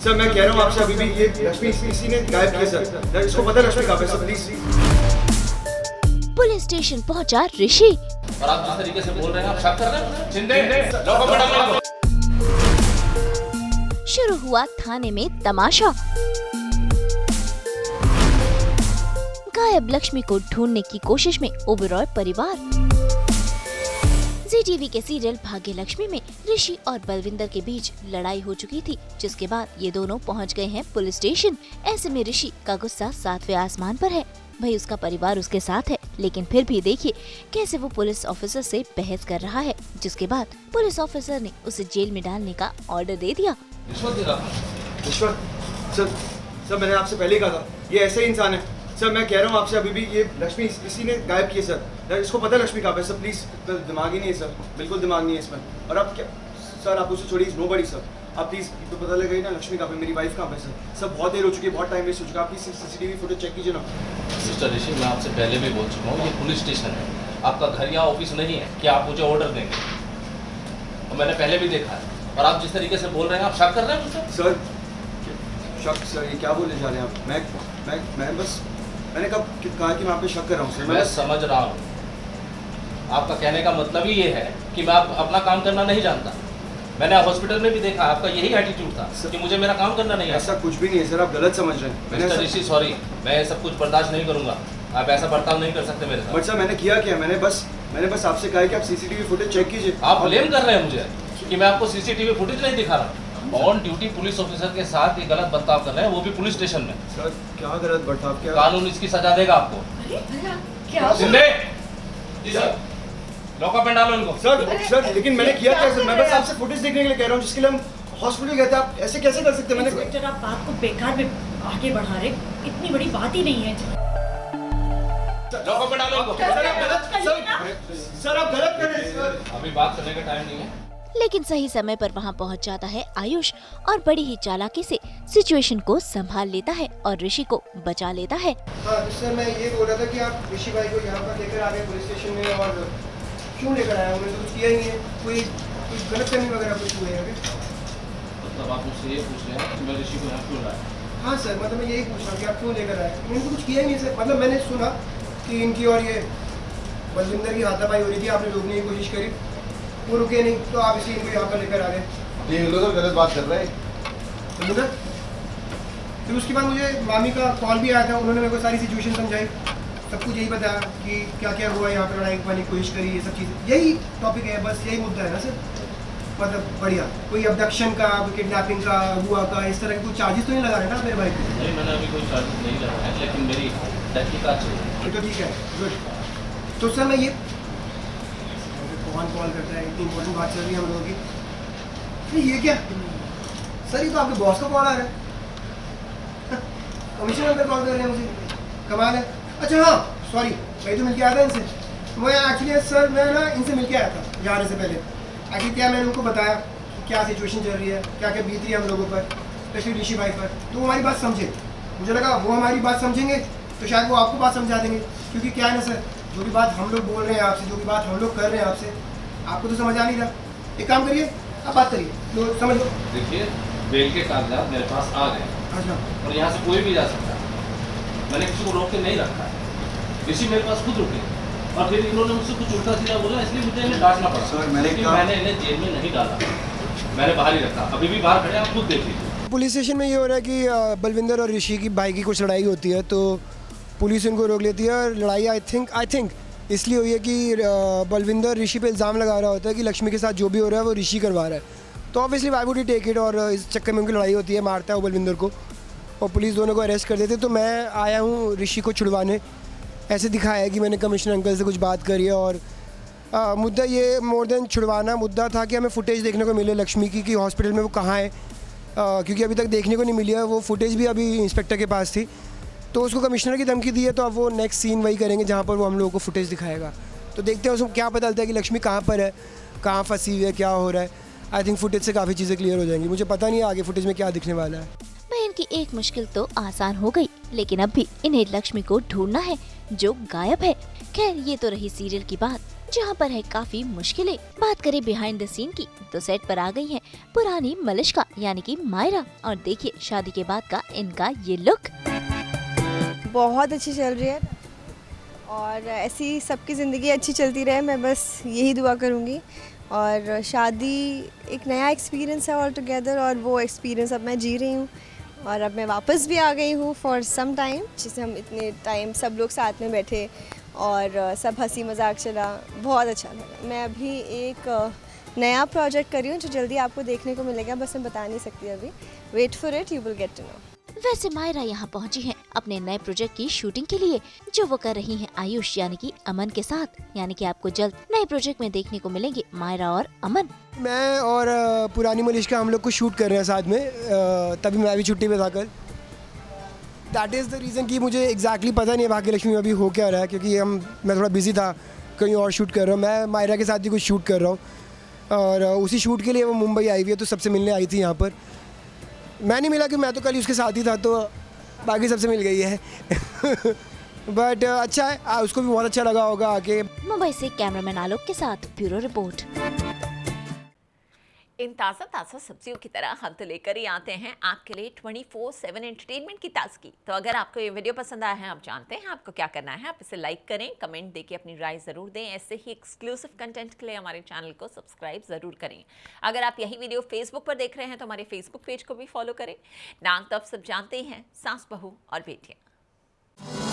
Sir मैं कह रहा हूँ आपसे अभी भी ये लक्ष्मी किसी ने गायब किया सर, इसको पता है लक्ष्मी कहाँ पे सर, प्लीज। पुलिस स्टेशन पहुंचा ऋषि और आप जिस तरीके से बोल रहे हैं, आप शक कर रहे हैं। शिंदे, लॉकअप में डालो। शुरू हुआ थाने में तमाशा। गायब लक्ष्मी को ढूंढने की कोशिश में ओबेरॉय परिवार। जी टीवी के सीरियल भाग्य लक्ष्मी में ऋषि और बलविंदर के बीच लड़ाई हो चुकी थी, जिसके बाद ये दोनों पहुंच गए हैं पुलिस स्टेशन। ऐसे में ऋषि का गुस्सा 7वें आसमान पर है। भाई उसका परिवार उसके साथ है, लेकिन फिर भी देखिए कैसे वो पुलिस ऑफिसर से बहस कर रहा है, जिसके बाद पुलिस ऑफिसर ने उसे जेल में डालने का ऑर्डर दे दिया। रिश्वत सर मैंने आपसे पहले ही कहा था ये ऐसे ही इंसान है। सर मैं कह रहा हूँ आपसे अभी भी ये लक्ष्मी किसी ने गायब किया सर, इसको पता है लक्ष्मी कहाँ पे सर, प्लीज। दिमाग ही नहीं है सर, बिल्कुल दिमाग नहीं है इसमें। और आप क्या सर, आप उसे छोड़िए, नो बड़ी सर, आप प्लीज तो पता लगे ना लक्ष्मी कहाँ पे, मेरी वाइफ कहाँ पे सर। सब बहुत देर हो चुकी है, बहुत टाइम वेस्ट हो चुका है, आप प्लीज सीसीटीवी फुटेज चेक कीजिए ना। मिस्टर ऋषि, मैं आपसे पहले भी बोल चुका हूँ, ये पुलिस स्टेशन है, आपका घर या ऑफिस नहीं है कि आप मुझे ऑर्डर देंगे। और मैंने पहले भी देखा है, और आप जिस तरीके से बोल रहे हैं, आप शक कर रहे हैं मुझसे। सर शक सर, ये क्या बोलने जा रहे हैं आप? मैं बस मैंने कब कहा कि मैं आप पे शक कर रहा हूँ सर। मैं समझ रहा हूँ, आपका कहने का मतलब ही ये है कि मैं अपना काम करना नहीं जानता। मैंने हॉस्पिटल में भी देखा, आपका यही एटीट्यूड था कि मुझे मेरा काम करना नहीं आता। ऐसा कुछ भी नहीं है सर, आप गलत समझ रहे हैं। मिस्टर ऋषि सॉरी, मैं सब कुछ बर्दाश्त नहीं करूंगा। आप ऐसा बर्ताव नहीं कर सकते मेरे साथ। बट सर मैंने किया क्या, मैंने बस आपसे कहा है कि आप सीसीटीवी फुटेज चेक कीजिए। आप ब्लेम कर रहे हैं मुझे कि मैं आपको सीसीटीवी फुटेज नहीं दिखा रहा। ऑन ड्यूटी पुलिस ऑफिसर के साथ ये गलत बर्ताव कर रहे हैं, वो भी पुलिस स्टेशन में। सर क्या गलत बर्ताव, क्या कानून इसकी सजा देगा आपको। क्या शिंदे, जी सर, लॉकअप में डालो इनको। सर लेकिन मैंने किया क्या सर, मैं बस आपसे फुटेज देखने के लिए कह रहा हूँ, जिसके लिए हम हॉस्पिटल गए थे। आप ऐसे कैसे कर सकते हैं? मैंने इंस्पेक्टर, आप बात को बेकार में आगे बढ़ा रहे, इतनी बड़ी बात ही नहीं है। लॉकअप में डालो इनको। सर आप गलत कर रहे हैं सर। अभी बात करने का टाइम नहीं है। लेकिन सही समय पर वहां पहुंच जाता है आयुष और बड़ी ही चालाकी से सिचुएशन को संभाल लेता है और ऋषि को बचा लेता है। हाँ सर, मैं ये बोल रहा था कि आप ऋषि भाई को यहाँ पर लेकर आ गए पुलिस स्टेशन में, और क्यों लेकर आया? उन्होंने तो कुछ किया ही नहीं है, कोई गलतफहमी वगैरह कुछ हुई है? मतलब आप मुझसे ये पूछ रहे हैं कि मैं ऋषि को यहाँ क्यों लाया? हाँ सर, मतलब मैं यही पूछ रहा हूँ कि आप क्यों लेकर आए? उन्होंने तो कुछ किया ही नहीं सर। मतलब मैंने सुना कि इनकी और ये बलविंदर की हाथापाई हो रही थी, आपने रोकने की कोशिश करी, वो रुके नहीं, तो आप इसी इनको यहाँ पर लेकर आ गए। ये लोग तो गलत बात कर रहे हैं। तो फिर उसके बाद मुझे मामी का कॉल भी आया था, उन्होंने मेरे को सारी सिचुएशन समझाई, सब कुछ यही बताया कि क्या क्या हुआ, यहाँ पर लड़ाई करने की कोशिश करी, ये सब चीज़ें। यही टॉपिक है, बस यही मुद्दा है ना सर। मतलब बढ़िया, कोई अबडक्शन का, किडनैपिंग का, हुआ का, इस तरह के कुछ चार्जेस तो नहीं लगा रहे ना मेरे भाई को? नहीं, मैंने अभी कोई चार्जेस नहीं लगाया, लेकिन मेरी तहकीकात चल रही है। तो ठीक है, गुड। तो सर मैं ये कौन कॉल करता है, इतनी इंपॉर्टेंट बात चल रही है हम लोगों की। ये क्या सर, ये तो आपके बॉस का कॉल आ रहा है, कमिश्नर अंदर कॉल कर रहे हैं मुझे, कमाल है। अच्छा हाँ सॉरी, मैं तो मिल के आया था इनसे। मैं एक्चुअली सर मैं ना इनसे मिल के आया था जाने से पहले। एक्चुअली क्या मैंने उनको बताया क्या सिचुएशन चल रही है, क्या क्या बीत रही है हम लोगों पर, स्पेशली ऋषि भाई पर, तो वो हमारी बात समझे। मुझे लगा वो हमारी बात समझेंगे तो शायद वो आपको बात समझा देंगे, क्योंकि क्या है ना सर, जो भी बात हम लोग बोल रहे हैं आपसे, जो भी बात हम लोग कर रहे हैं आपसे, आपको तो समझ आ नहीं रहा। एक काम करिए, आप बात करिए, तो समझ लो। देखिए, बेल के कागजात मेरे पास आ गए अच्छा, और यहाँ से कोई भी जा सकता है। मैंने किसी को रोक के नहीं रखा है। ऋषि मेरे पास खुद रुके और फिर इन्होंने मुझसे कुछ उल्टा सीधा बोला, इसलिए मुझे इन्हें डांटना पड़ा। सर, मैंने लेकिन कहा- मैंने इन्हें जेल में नहीं डाला, मैंने बाहर ही रखा। अभी भी बाहर खड़े हैं, आप खुद देख लीजिए। पुलिस स्टेशन में ये हो रहा है कि बलविंदर और ऋषि की भाई की कुछ लड़ाई होती है, तो पुलिस उनको रोक लेती है। और लड़ाई आई थिंक इसलिए हुई है कि बलविंदर ऋषि पे इल्ज़ाम लगा रहा होता है कि लक्ष्मी के साथ जो भी हो रहा है वो ऋषि करवा रहा है। तो obviously why would he take it, और इस चक्कर में उनकी लड़ाई होती है, मारता है वो बलविंदर को, और पुलिस दोनों को अरेस्ट कर देते। तो मैं आया हूँ ऋषि को छुड़वाने। ऐसे दिखाया है कि मैंने कमिश्नर अंकल से कुछ बात करी है, और मुद्दा ये मोर देन छुड़वाना मुद्दा था कि हमें फुटेज देखने को मिले लक्ष्मी की कि हॉस्पिटल में वो कहाँ है, क्योंकि अभी तक देखने को नहीं मिली है। वो फुटेज भी अभी इंस्पेक्टर के पास थी, तो उसको कमिश्नर की धमकी दी है, तो अब वो नेक्स्ट सीन वही करेंगे जहाँ पर वो हम लोगों को फुटेज दिखाएगा। तो देखते हैं उसको क्या पता चलता है कि लक्ष्मी कहाँ पर है, कहाँ फंसी हुई है, क्या हो रहा है। आई थिंक फुटेज से काफ़ी चीज़ें क्लियर हो जाएंगी। मुझे पता नहीं है आगे फुटेज में क्या दिखने वाला है। बहन की एक मुश्किल तो आसान हो गई, लेकिन अब भी इन्हें लक्ष्मी को ढूंढना है जो गायब है। खैर ये तो रही सीरियल की बात, जहां पर है काफी मुश्किलें। बात करें बिहाइंड द सीन की तो सेट पर आ गई हैं पुरानी मलिश्का यानी कि मायरा, और देखिए शादी के बाद का इनका ये लुक। बहुत अच्छी चल रही है और ऐसी सबकी ज़िंदगी अच्छी चलती रहे, मैं बस यही दुआ करूँगी। और शादी एक नया एक्सपीरियंस है ऑल टुगेदर, और वो एक्सपीरियंस अब मैं जी रही हूँ। और अब मैं वापस भी आ गई हूँ फॉर सम टाइम, जिसे हम इतने टाइम सब लोग साथ में बैठे और सब हंसी मजाक चला, बहुत अच्छा लगा। मैं अभी एक नया प्रोजेक्ट कर रही हूँ जो जल्दी आपको देखने को मिलेगा, बस मैं बता नहीं सकती अभी। Wait for it, you will get to know. वैसे मायरा यहाँ पहुँची हैं अपने नए प्रोजेक्ट की शूटिंग के लिए, जो वो कर रही हैं आयुष यानी कि अमन के साथ। यानी कि आपको जल्द नए प्रोजेक्ट में देखने को मिलेंगे मायरा और अमन। मैं और पुरानी मलिश्का हम लोग कुछ शूट कर रहे हैं साथ में, तभी मैं भी छुट्टी पे था कल। दैट इज़ द रीज़न कि मुझे एग्जैक्टली पता नहीं है भाग्यलक्ष्मी में अभी हो क्या रहा है, क्योंकि मैं थोड़ा बिजी था, कहीं और शूट कर रहा हूँ। मैं मायरा के साथ ही कुछ शूट कर रहा हूँ, और उसी शूट के लिए वो मुंबई आई हुई है, तो सबसे मिलने आई थी यहाँ पर। मैं नहीं मिला कि मैं तो कल ही उसके साथ ही था, तो बाकी सबसे मिल गई है। बट अच्छा है, उसको भी बहुत अच्छा लगा होगा आके। मुंबई से कैमरामैन आलोक के साथ ब्यूरो रिपोर्ट। इन ताज़ा ताज़ा सब्जियों की तरह हम तो लेकर ही आते हैं आपके लिए 24/7 एंटरटेनमेंट की ताजगी। तो अगर आपको ये वीडियो पसंद आया है, आप जानते हैं आपको क्या करना है। आप इसे लाइक करें, कमेंट देके अपनी राय ज़रूर दें। ऐसे ही एक्सक्लूसिव कंटेंट के लिए हमारे चैनल को सब्सक्राइब ज़रूर करें। अगर आप यही वीडियो फेसबुक पर देख रहे हैं तो हमारे फेसबुक पेज को भी फॉलो करें। नाम तो आप सब जानते ही हैं, सास बहू और बेटियाँ।